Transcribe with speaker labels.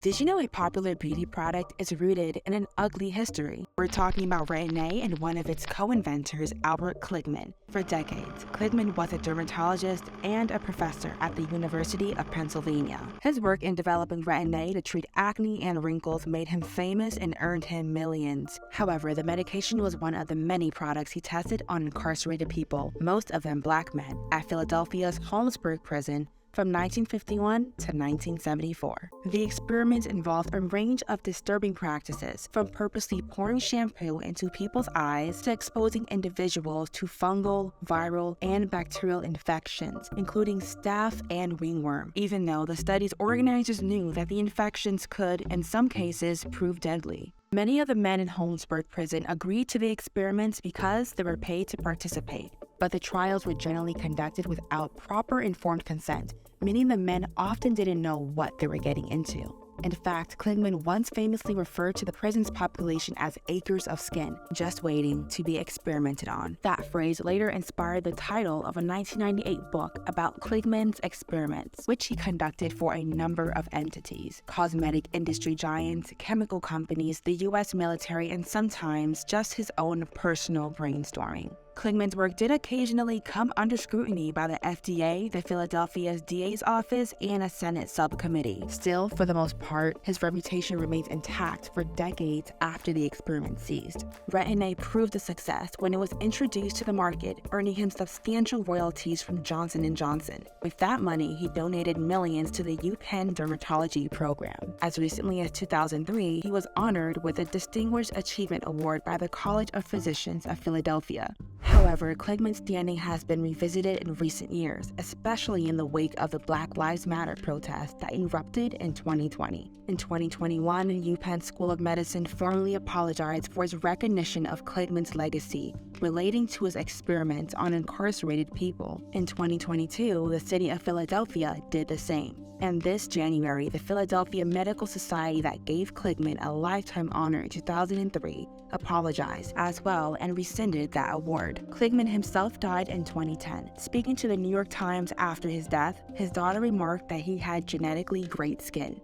Speaker 1: Did you know a popular beauty product is rooted in an ugly history? We're talking about Retin-A and one of its co-inventors, Albert Kligman. For decades, Kligman was a dermatologist and a professor at the University of Pennsylvania. His work in developing Retin-A to treat acne and wrinkles made him famous and earned him millions. However, the medication was one of the many products he tested on incarcerated people, most of them black men, at Philadelphia's Holmesburg prison from 1951 to 1974. The experiments involved a range of disturbing practices, from purposely pouring shampoo into people's eyes to exposing individuals to fungal, viral, and bacterial infections, including staph and ringworm, even though the study's organizers knew that the infections could, in some cases, prove deadly. Many of the men in Holmesburg prison agreed to the experiments because they were paid to participate, but the trials were generally conducted without proper informed consent, meaning the men often didn't know what they were getting into. In fact, Kligman once famously referred to the prison's population as acres of skin, just waiting to be experimented on. That phrase later inspired the title of a 1998 book about Kligman's experiments, which he conducted for a number of entities: cosmetic industry giants, chemical companies, the US military, and sometimes just his own personal brainstorming. Kligman's work did occasionally come under scrutiny by the FDA, the Philadelphia's DA's office, and a Senate subcommittee. Still, for the most part, his reputation remains intact for decades after the experiment ceased. Retin-A proved a success when it was introduced to the market, earning him substantial royalties from Johnson & Johnson. With that money, he donated millions to the UPenn dermatology program. As recently as 2003, he was honored with a Distinguished Achievement Award by the College of Physicians of Philadelphia. However, Kligman's standing has been revisited in recent years, especially in the wake of the Black Lives Matter protests that erupted in 2020. In 2021, UPenn School of Medicine formally apologized for its recognition of Kligman's legacy relating to his experiments on incarcerated people. In 2022, the city of Philadelphia did the same. And this January, the Philadelphia Medical Society that gave Kligman a lifetime honor in 2003 apologized as well and rescinded that award. Kligman himself died in 2010. Speaking to the New York Times after his death, his daughter remarked that he had genetically great skin.